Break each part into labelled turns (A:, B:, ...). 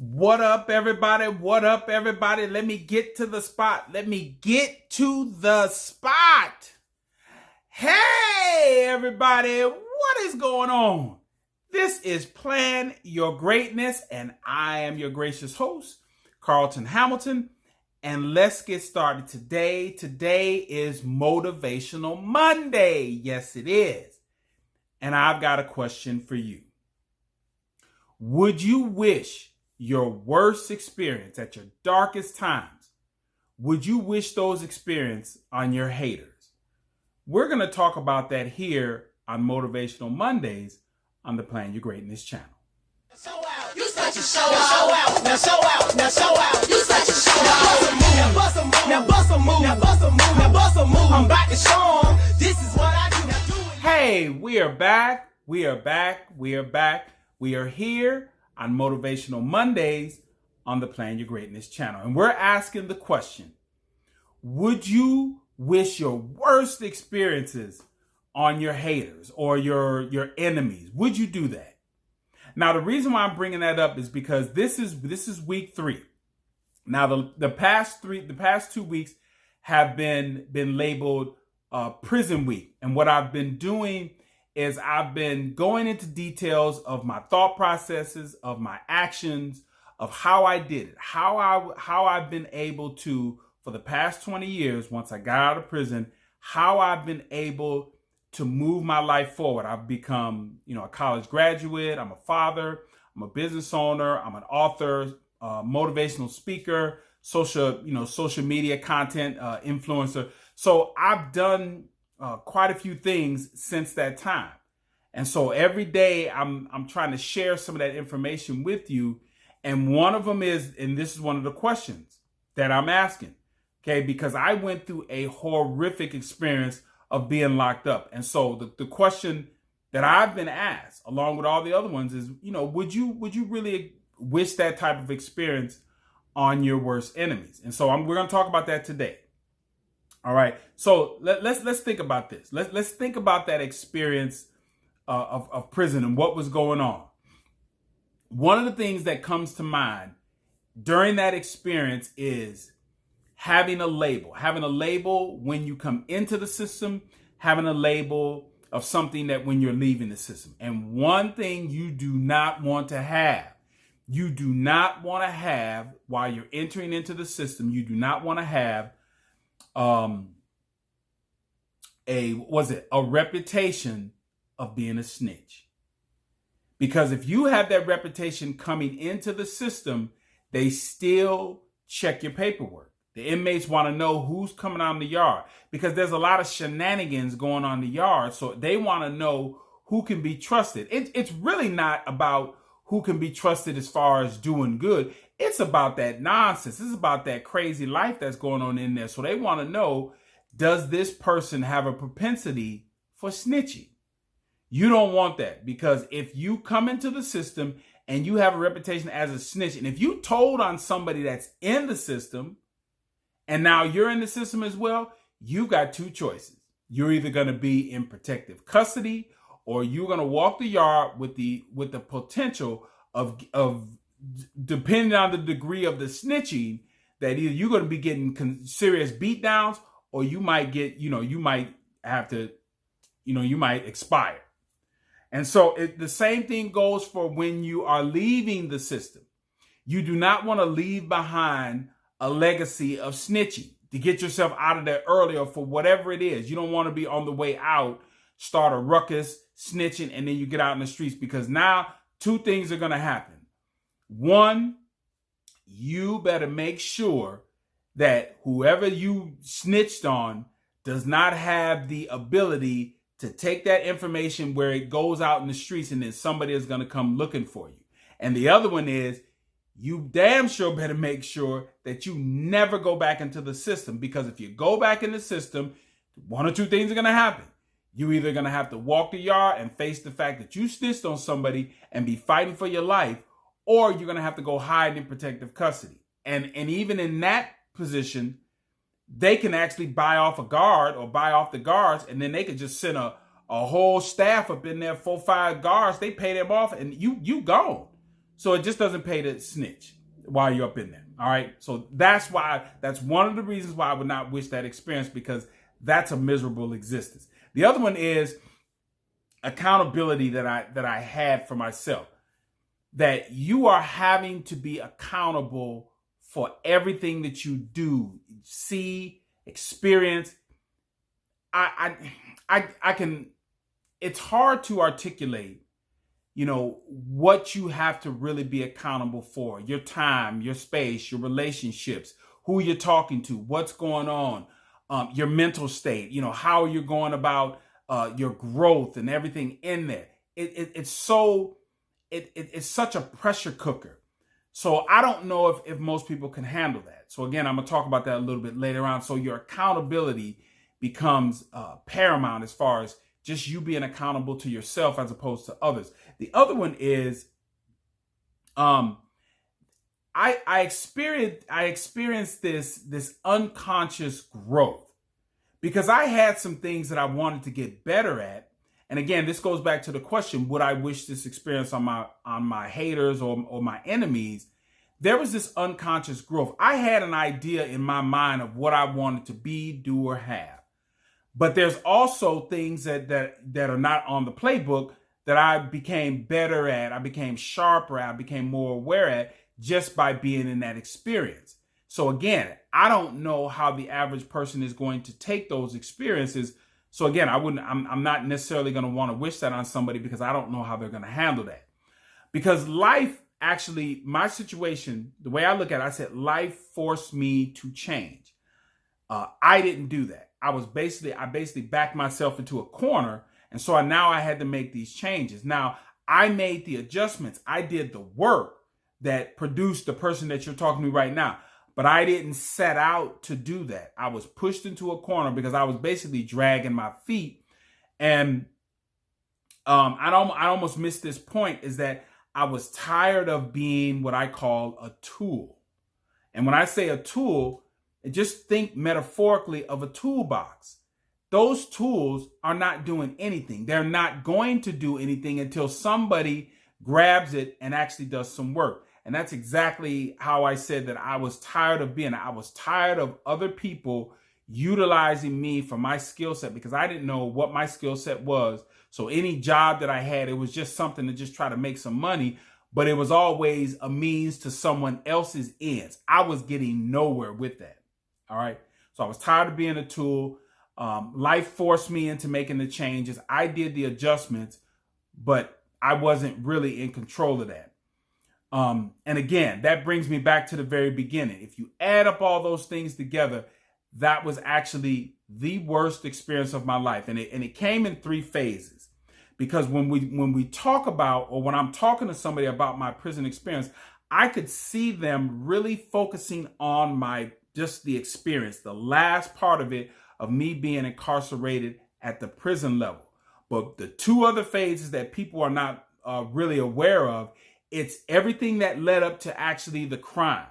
A: What up, everybody? What up, everybody? Let me get to the spot. Hey, everybody. What is going on? This is Plan Your Greatness, and I am your gracious host, Carlton Hamilton. And let's get started today. Today is Motivational Monday. Yes, it is. And I've got a question for you. Would you wish your worst experience at your darkest times, would you wish those experiences on your haters? We're going to talk about that here on Motivational Mondays on the Plan Your Greatness channel.
B: You such a show out. Now show out. Now show out. You such a show out. Now bust a move. Now bust a move. Now bust a move. Now bust a move. I'm back to show 'em. This is what I do. Now do it.
A: Hey, we are back. We are here on Motivational Mondays on the Plan Your Greatness channel. And we're asking the question, would you wish your worst experiences on your haters or your enemies? Would you do that? Now, the reason why I'm bringing that up is because this is week 3. Now, the past 2 weeks have been labeled Prison Week. And what I've been doing is I've been going into details of my thought processes, of my actions, of how I did it, how I've been able to, for the past 20 years, once I got out of prison, how I've been able to move my life forward. I've become, a college graduate. I'm a father. I'm a business owner. I'm an author, motivational speaker, social media content influencer. So I've done quite a few things since that time. And so every day I'm trying to share some of that information with you. And one of them is, and this is one of the questions that I'm asking, okay, because I went through a horrific experience of being locked up. And so the question that I've been asked, along with all the other ones, is, would you really wish that type of experience on your worst enemies? And so we're going to talk about that today. All right. So let's think about this. Let's think about that experience of prison and what was going on. One of the things that comes to mind during that experience is having a label when you come into the system, having a label of something that when you're leaving the system. And one thing you do not want to have while you're entering into the system, you do not want to have a reputation of being a snitch. Because if you have that reputation coming into the system, they still check your paperwork. The inmates want to know who's coming out in the yard because there's a lot of shenanigans going on in the yard. So they want to know who can be trusted. It's really not about who can be trusted as far as doing good. It's about that nonsense. It's about that crazy life that's going on in there. So they want to know, does this person have a propensity for snitching? You don't want that, because if you come into the system and you have a reputation as a snitch, and if you told on somebody that's in the system and now you're in the system as well, you got 2 choices. You're either going to be in protective custody, or you're going to walk the yard with the potential of depending on the degree of the snitching, that either you're going to be getting serious beat downs, or you might get, you might have to, you might expire. And so the same thing goes for when you are leaving the system. You do not want to leave behind a legacy of snitching to get yourself out of there earlier for whatever it is. You don't want to be on the way out, start a ruckus, snitching, and then you get out in the streets, because now 2 things are going to happen. One, you better make sure that whoever you snitched on does not have the ability to take that information where it goes out in the streets and then somebody is going to come looking for you. And the other one is, you damn sure better make sure that you never go back into the system, because if you go back in the system, 1 or 2 things are going to happen. You're either going to have to walk the yard and face the fact that you snitched on somebody and be fighting for your life, or you're going to have to go hide in protective custody. And even in that position, they can actually buy off a guard or buy off the guards, and then they could just send a whole staff up in there, 4 or 5 guards. They pay them off, and you gone. So it just doesn't pay to snitch while you're up in there. All right. So that's one of the reasons why I would not wish that experience, because that's a miserable existence. The other one is accountability that I had for myself, that you are having to be accountable for everything that you do, see, experience. I can, it's hard to articulate, what you have to really be accountable for: your time, your space, your relationships, who you're talking to, what's going on, your mental state, how you're going about your growth and everything in there. It's such a pressure cooker. So I don't know if most people can handle that. So again, I'm going to talk about that a little bit later on. So your accountability becomes paramount as far as just you being accountable to yourself as opposed to others. The other one is I experienced this unconscious growth because I had some things that I wanted to get better at. And again, this goes back to the question, would I wish this experience on my haters or my enemies? There was this unconscious growth. I had an idea in my mind of what I wanted to be, do, or have. But there's also things that are not on the playbook that I became better at, I became sharper at, I became more aware at just by being in that experience. So again, I don't know how the average person is going to take those experiences. So again, I'm not necessarily going to want to wish that on somebody because I don't know how they're going to handle that. Because life, actually, my situation, the way I look at it, I said life forced me to change. I didn't do that. I basically backed myself into a corner. And so now I had to make these changes. Now I made the adjustments. I did the work that produced the person that you're talking to right now. But I didn't set out to do that. I was pushed into a corner because I was basically dragging my feet. And I almost missed this point, is that I was tired of being what I call a tool. And when I say a tool, just think metaphorically of a toolbox. Those tools are not doing anything. They're not going to do anything until somebody grabs it and actually does some work. And that's exactly how I said that I was tired of being. I was tired of other people utilizing me for my skill set because I didn't know what my skill set was. So any job that I had, it was just something to just try to make some money, but it was always a means to someone else's ends. I was getting nowhere with that. All right. So I was tired of being a tool. Life forced me into making the changes. I did the adjustments, but I wasn't really in control of that. And again, that brings me back to the very beginning. If you add up all those things together, that was actually the worst experience of my life. And it came in 3 phases, because when we talk about, or when I'm talking to somebody about my prison experience, I could see them really focusing on just the experience, the last part of it, of me being incarcerated at the prison level. But the 2 other phases that people are not really aware of, it's everything that led up to actually the crime.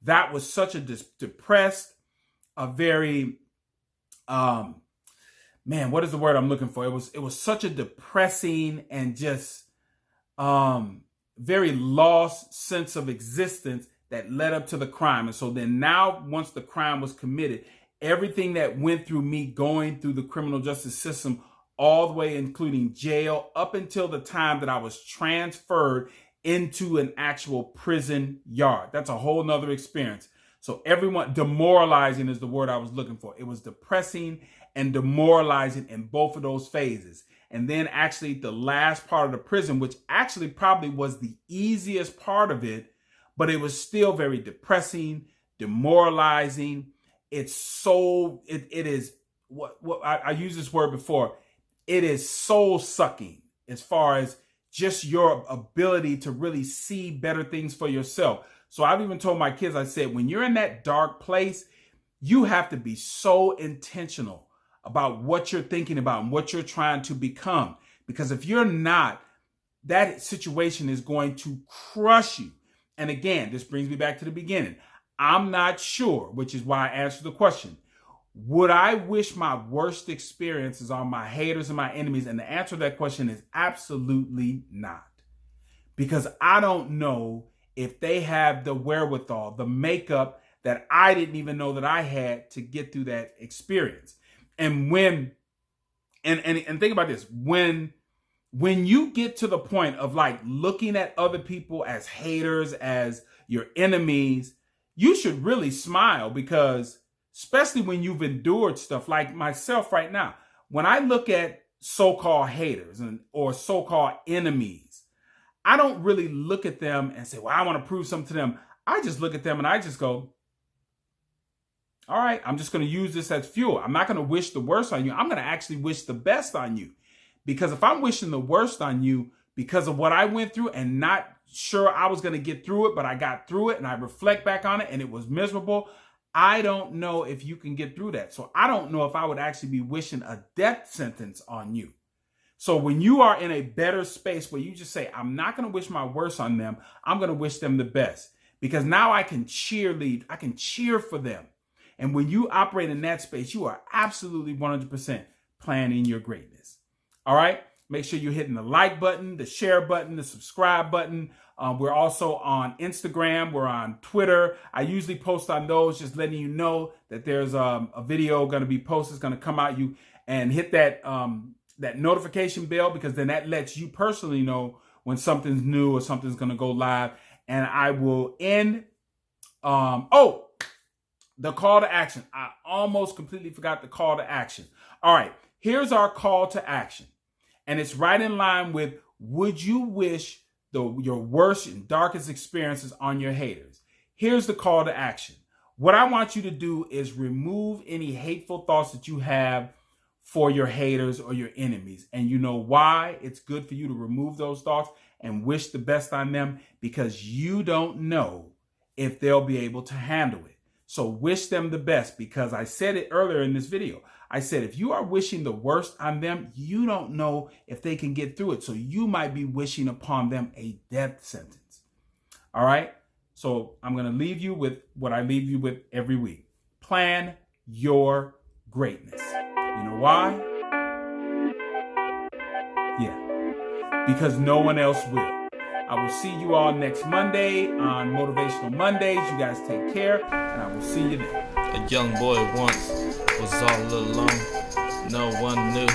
A: That was such a depressed, a very, what is the word I'm looking for? It was such a depressing and just very lost sense of existence that led up to the crime. And so then now, once the crime was committed, everything that went through me going through the criminal justice system, all the way including jail, up until the time that I was transferred into an actual prison yard. That's a whole nother experience. So demoralizing is the word I was looking for. It was depressing and demoralizing in both of those phases. And then actually the last part of the prison, which actually probably was the easiest part of it, but it was still very depressing, demoralizing. It is what I used this word before. It is soul sucking as far as just your ability to really see better things for yourself. So I've even told my kids, I said, when you're in that dark place, you have to be so intentional about what you're thinking about and what you're trying to become. Because if you're not, that situation is going to crush you. And again, this brings me back to the beginning. I'm not sure, which is why I answered the question. Would I wish my worst experiences on my haters and my enemies? And the answer to that question is absolutely not. because I don't know if they have the wherewithal, the makeup that I didn't even know that I had to get through that experience. And when, and think about this, when you get to the point of like looking at other people as haters, as your enemies, you should really smile, because especially when you've endured stuff like myself right now, when I look at so-called haters or so-called enemies, I don't really look at them and say, well, I want to prove something to them. I just look at them and I just go, all right, I'm just going to use this as fuel. I'm not going to wish the worst on you. I'm going to actually wish the best on you. Because if I'm wishing the worst on you because of what I went through and not sure I was going to get through it, but I got through it and I reflect back on it and it was miserable, I don't know if you can get through that. So I don't know if I would actually be wishing a death sentence on you. So when you are in a better space where you just say, I'm not going to wish my worst on them, I'm going to wish them the best. Because now I can cheerlead, I can cheer for them. And when you operate in that space, you are absolutely 100% planning your greatness. All right? Make sure you're hitting the like button, the share button, the subscribe button. We're also on Instagram. We're on Twitter. I usually post on those, just letting you know that there's a video going to be posted. It's going to come out. You and hit that that notification bell, because then that lets you personally know when something's new or something's going to go live. And I will end. The call to action. I almost completely forgot the call to action. All right, here's our call to action. And it's right in line with, would you wish your worst and darkest experiences on your haters? Here's the call to action. What I want you to do is remove any hateful thoughts that you have for your haters or your enemies. And you know why it's good for you to remove those thoughts and wish the best on them? Because you don't know if they'll be able to handle it. So wish them the best, because I said it earlier in this video. I said, if you are wishing the worst on them, you don't know if they can get through it. So you might be wishing upon them a death sentence. All right. So I'm going to leave you with what I leave you with every week. Plan your greatness. You know why? Yeah, because no one else will. I will see you all next Monday on Motivational Mondays. You guys take care, and I will see you there.
C: A young boy once was all alone. No one knew